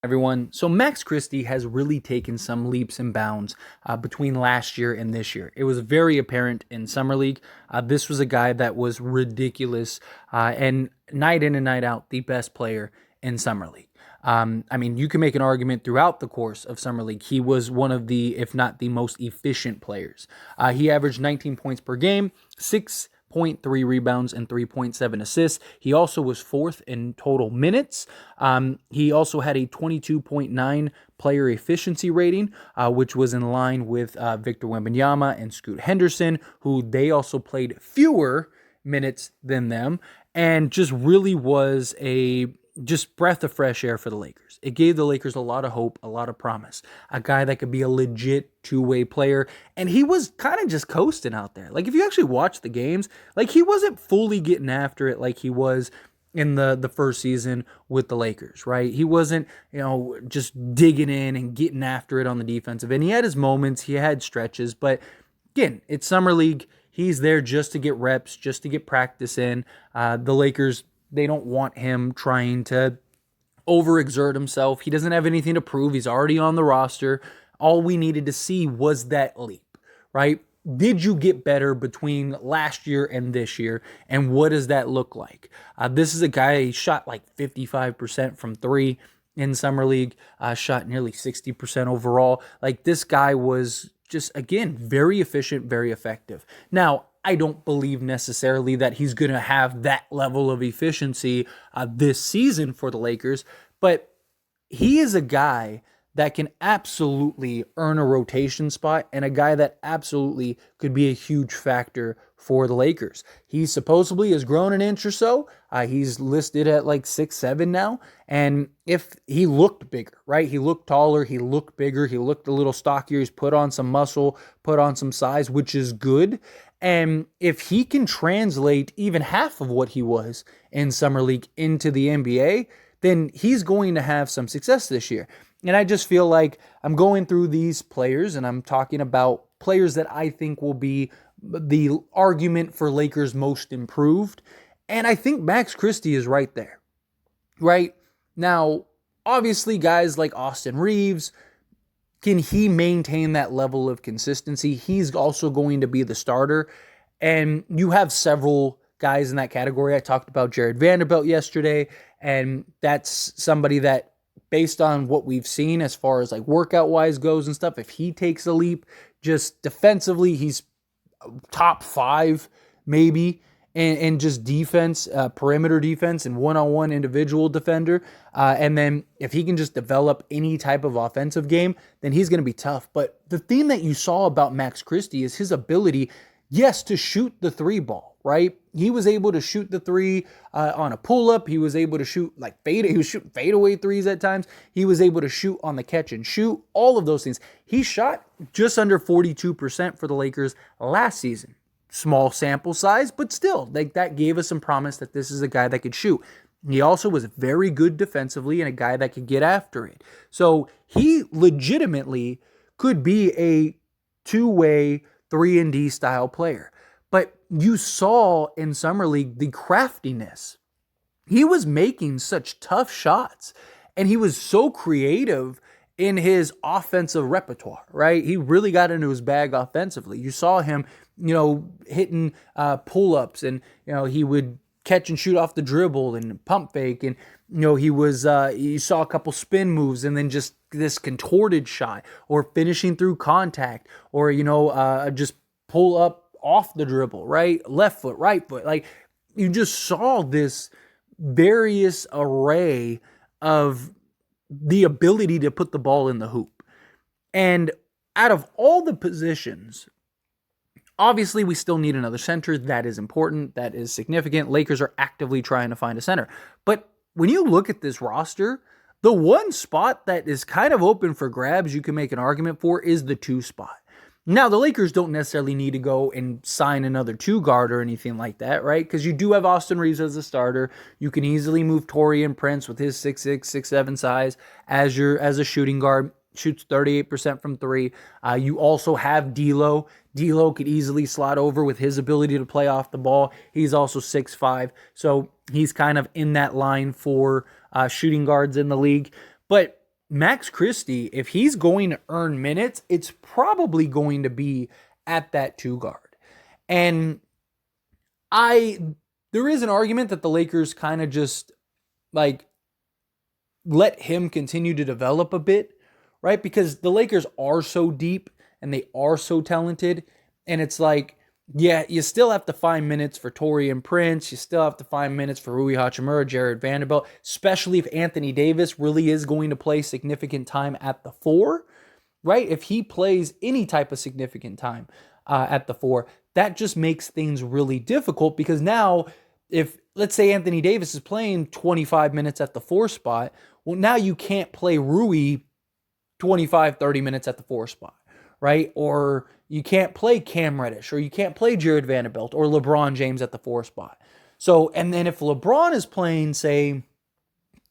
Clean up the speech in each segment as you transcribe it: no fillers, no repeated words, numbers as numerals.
Everyone. So Max Christie has really taken some leaps and bounds between last year and this year. It was very apparent in Summer League. This was a guy that was ridiculous and night in and night out, the best player in Summer League. You can make an argument throughout the course of Summer League. He was one of the, if not the most efficient players. He averaged 19 points per game, 6.3 rebounds and 3.7 assists. He also was fourth in total minutes. He also had a 22.9 player efficiency rating, which was in line with Victor Wembanyama and Scoot Henderson, who they also played fewer minutes than them, and just really was a breath of fresh air for the Lakers. It gave the Lakers a lot of hope, a lot of promise. A guy that could be a legit two-way player. And he was kind of just coasting out there. Like, if you actually watch the games, like, he wasn't fully getting after it like he was in the first season with the Lakers, right? He wasn't, just digging in and getting after it on the defensive end. He had his moments, he had stretches, but again, it's Summer League. He's there just to get reps, just to get practice in. The Lakers, they don't want him trying to overexert himself. He doesn't have anything to prove. He's already on the roster. All we needed to see was that leap, right? Did you get better between last year and this year? And what does that look like? This is a guy, he shot like 55% from three in Summer League, shot nearly 60% overall. Like, this guy was just, again, very efficient, very effective. Now, I don't believe necessarily that he's going to have that level of efficiency this season for the Lakers, but he is a guy that can absolutely earn a rotation spot and a guy that absolutely could be a huge factor for the Lakers. He supposedly has grown an inch or so. He's listed at like 6'7" now. And if he looked bigger, right? He looked taller. He looked bigger. He looked a little stockier. He's put on some muscle, put on some size, which is good. And if he can translate even half of what he was in Summer League into the NBA, then he's going to have some success this year. And I just feel like I'm going through these players and I'm talking about players that I think will be the argument for Lakers most improved. And I think Max Christie is right there. Right? Now, obviously, guys like Austin Reeves, can he maintain that level of consistency? He's also going to be the starter. And you have several guys in that category. I talked about Jared Vanderbilt yesterday, and that's somebody that, based on what we've seen as far as like workout-wise goes and stuff, if he takes a leap, just defensively, he's top 5 maybe, and just defense, perimeter defense, and one-on-one individual defender. And then if he can just develop any type of offensive game, then he's going to be tough. But the thing that you saw about Max Christie is his ability, yes, to shoot the three ball, right? He was able to shoot the three on a pull-up. He was able to shoot like fade. He was shooting fadeaway threes at times. He was able to shoot on the catch and shoot, all of those things. He shot just under 42% for the Lakers last season. Small sample size, but still, like, that gave us some promise that this is a guy that could shoot. He also was very good defensively and a guy that could get after it. So he legitimately could be a two-way 3-and-D style player. But you saw in Summer League the craftiness. He was making such tough shots, and he was so creative in his offensive repertoire, right? He really got into his bag offensively. You saw him, hitting pull-ups, and, he would catch and shoot off the dribble and pump fake, and, you saw a couple spin moves and then just this contorted shot, or finishing through contact, or, just pull up off the dribble, right? Left foot, right foot. Like, you just saw this various array of the ability to put the ball in the hoop. And out of all the positions, obviously we still need another center. That is important. That is significant. Lakers are actively trying to find a center. But when you look at this roster, the one spot that is kind of open for grabs, you can make an argument for, is the 2 spot. Now, the Lakers don't necessarily need to go and sign another 2 guard or anything like that, right? Because you do have Austin Reeves as a starter. You can easily move Taurean Prince with his 6'6", 6'7" size as a shooting guard. Shoots 38% from 3. You also have D'Lo. D'Lo could easily slot over with his ability to play off the ball. He's also 6'5", so he's kind of in that line for shooting guards in the league. But Max Christie, if he's going to earn minutes, it's probably going to be at that two guard. And I there is an argument that the Lakers kind of just like let him continue to develop a bit, right? Because the Lakers are so deep and they are so talented. And it's like, yeah, you still have to find minutes for Taurean Prince. You still have to find minutes for Rui Hachimura, Jared Vanderbilt, especially if Anthony Davis really is going to play significant time at the four, right? If he plays any type of significant time at the four, that just makes things really difficult because now, if let's say Anthony Davis is playing 25 minutes at the four spot, well, now you can't play Rui 25, 30 minutes at the four spot, right? Or you can't play Cam Reddish, or you can't play Jared Vanderbilt or LeBron James at the four spot. So, and then if LeBron is playing, say,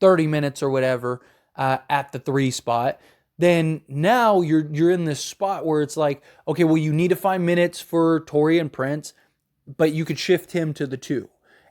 30 minutes or whatever at the three spot, then now you're in this spot where it's like, okay, well, you need to find minutes for Taurean Prince, but you could shift him to the two.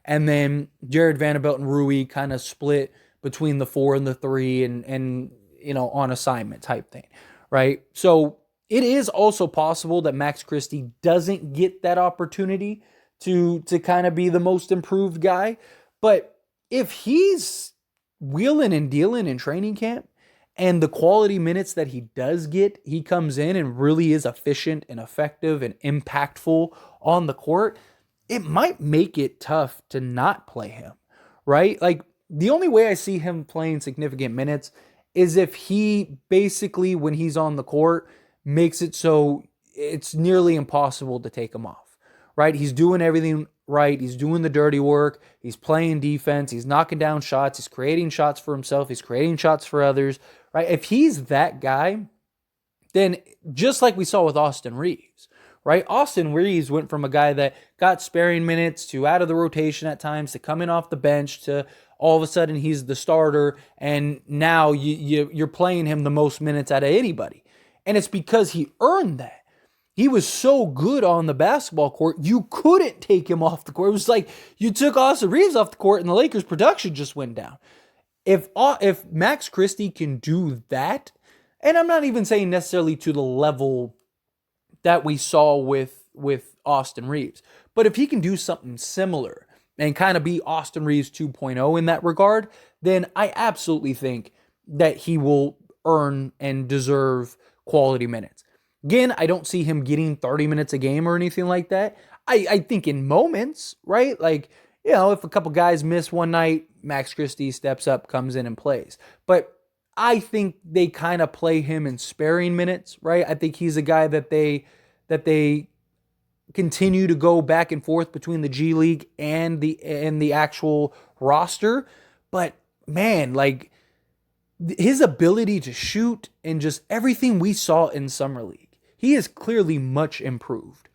And then Jared Vanderbilt and Rui kind of split between the four and the three and on assignment type thing, right? So it is also possible that Max Christie doesn't get that opportunity to kind of be the most improved guy. But if he's wheeling and dealing in training camp and the quality minutes that he does get, he comes in and really is efficient and effective and impactful on the court, it might make it tough to not play him, right? Like the only way I see him playing significant minutes is if he basically, when he's on the court, makes it so it's nearly impossible to take him off, right? He's doing everything right. He's doing the dirty work. He's playing defense. He's knocking down shots. He's creating shots for himself. He's creating shots for others, right? If he's that guy, then just like we saw with Austin Reeves, right? Austin Reeves went from a guy that got sparing minutes to out of the rotation at times to coming off the bench to all of a sudden he's the starter, and now you're playing him the most minutes out of anybody. And it's because he earned that. He was so good on the basketball court, you couldn't take him off the court. It was like you took Austin Reeves off the court and the Lakers' production just went down. If Max Christie can do that, and I'm not even saying necessarily to the level that we saw with Austin Reeves, but if he can do something similar and kind of be Austin Reeves 2.0 in that regard, then I absolutely think that he will earn and deserve quality minutes. Again, I don't see him getting 30 minutes a game or anything like that. I think in moments, right? Like, if a couple guys miss one night, Max Christie steps up, comes in and plays. But I think they kind of play him in sparing minutes, right? I think he's a guy that they continue to go back and forth between the G League and the actual roster. But man, like his ability to shoot and just everything we saw in Summer League, he is clearly much improved.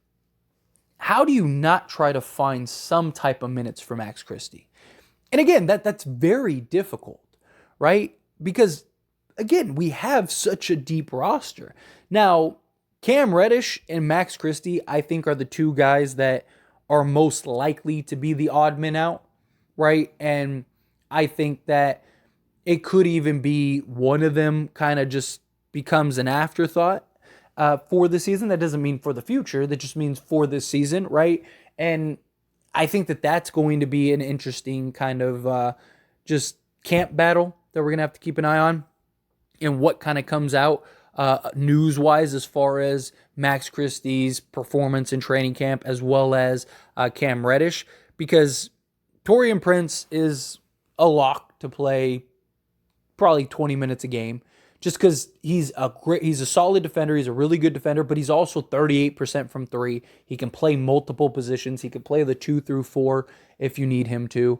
How do you not try to find some type of minutes for Max Christie? And again, that's very difficult, right? Because again, we have such a deep roster. Now, Cam Reddish and Max Christie, I think, are the two guys that are most likely to be the odd men out, right? And I think that it could even be one of them kind of just becomes an afterthought for the season. That doesn't mean for the future. That just means for this season, right? And I think that that's going to be an interesting kind of just camp battle that we're going to have to keep an eye on and what kind of comes out news-wise as far as Max Christie's performance in training camp as well as Cam Reddish, because Taurean Prince is a lock to play probably 20 minutes a game just because he's a solid defender. He's a really good defender, but he's also 38% from three. He can play multiple positions. He can play the 2 through 4 if you need him to.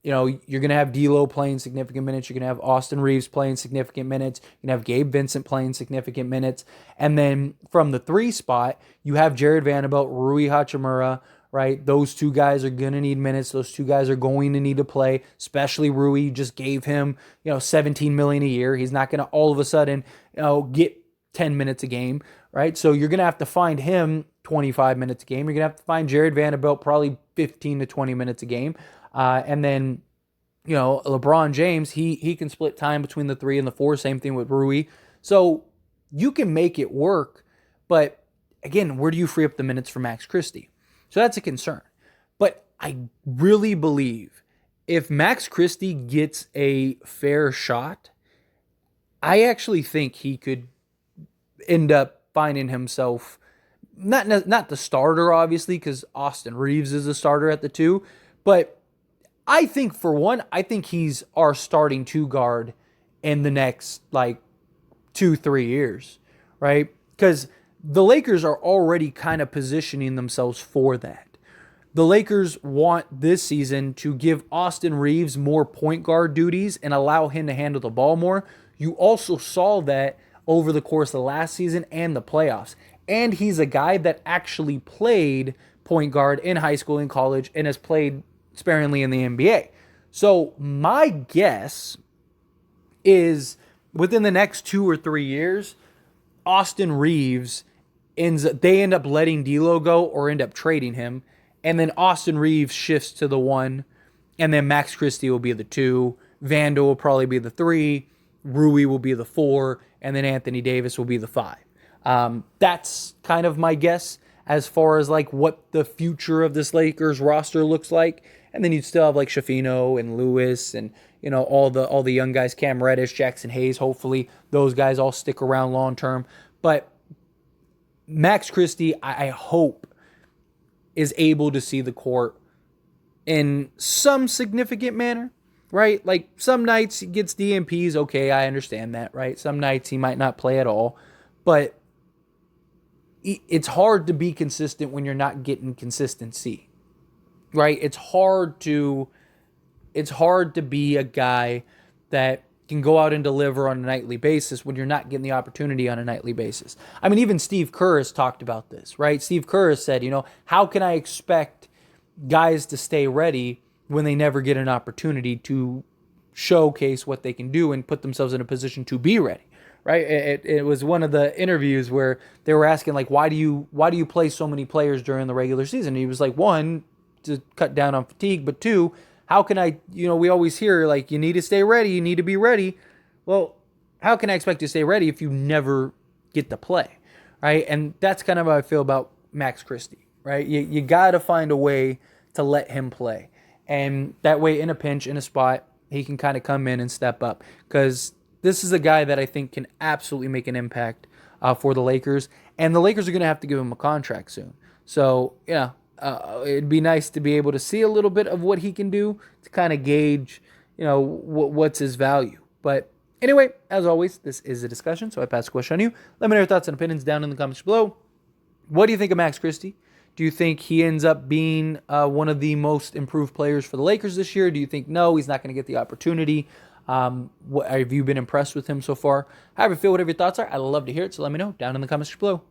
You're going to have D'Lo playing significant minutes. You're going to have Austin Reeves playing significant minutes. You're going to have Gabe Vincent playing significant minutes. And then from the 3 spot, you have Jared Vanderbilt, Rui Hachimura, right? Those two guys are going to need minutes. Those two guys are going to need to play, especially Rui. You just gave him, $17 million a year. He's not going to all of a sudden, get 10 minutes a game, right? So you're going to have to find him 25 minutes a game. You're going to have to find Jared Vanderbilt probably 15 to 20 minutes a game. And then LeBron James, he can split time between the 3 and the 4. Same thing with Rui. So you can make it work, but again, where do you free up the minutes for Max Christie? So that's a concern. But I really believe if Max Christie gets a fair shot, I actually think he could end up finding himself not the starter, obviously, because Austin Reeves is a starter at the 2, but I think for one, I think he's our starting 2 guard in the next 2-3 years, right? Because the Lakers are already kind of positioning themselves for that. The Lakers want this season to give Austin Reeves more point guard duties and allow him to handle the ball more. You also saw that over the course of the last season and the playoffs. And he's a guy that actually played point guard in high school and college and has played sparingly in the NBA. So my guess is within the next 2 or 3 years, Austin Reeves they end up letting D'Lo go or end up trading him. And then Austin Reeves shifts to the 1, and then Max Christie will be the 2. Vando will probably be the 3. Rui will be the 4, and then Anthony Davis will be the 5. That's kind of my guess as far as what the future of this Lakers roster looks like. And then you'd still have Shafino and Lewis and all the young guys, Cam Reddish, Jackson Hayes. Hopefully those guys all stick around long term. But Max Christie, I hope, is able to see the court in some significant manner, right? Some nights he gets DNPs, okay, I understand that, right? Some nights he might not play at all, but it's hard to be consistent when you're not getting consistency, right? It's hard to be a guy that can go out and deliver on a nightly basis when you're not getting the opportunity on a nightly basis. I mean, even Steve Kerr has talked about this, right? Steve Kerr has said, how can I expect guys to stay ready when they never get an opportunity to showcase what they can do and put themselves in a position to be ready, right? It was one of the interviews where they were asking, why do you play so many players during the regular season? And he was like, 1, to cut down on fatigue, but 2, how can I, we always hear you need to stay ready, you need to be ready. Well, how can I expect to stay ready if you never get to play, right? And that's kind of how I feel about Max Christie, right? You got to find a way to let him play. And that way, in a pinch, in a spot, he can kind of come in and step up. Because this is a guy that I think can absolutely make an impact for the Lakers. And the Lakers are going to have to give him a contract soon. So, yeah. It'd be nice to be able to see a little bit of what he can do to kind of gauge, what's his value. But anyway, as always, this is a discussion, so I pass the question on you. Let me know your thoughts and opinions down in the comments below. What do you think of Max Christie? Do you think he ends up being one of the most improved players for the Lakers this year? Do you think, no, he's not going to get the opportunity? Have you been impressed with him so far? However you feel, whatever your thoughts are, I'd love to hear it, so let me know down in the comments below.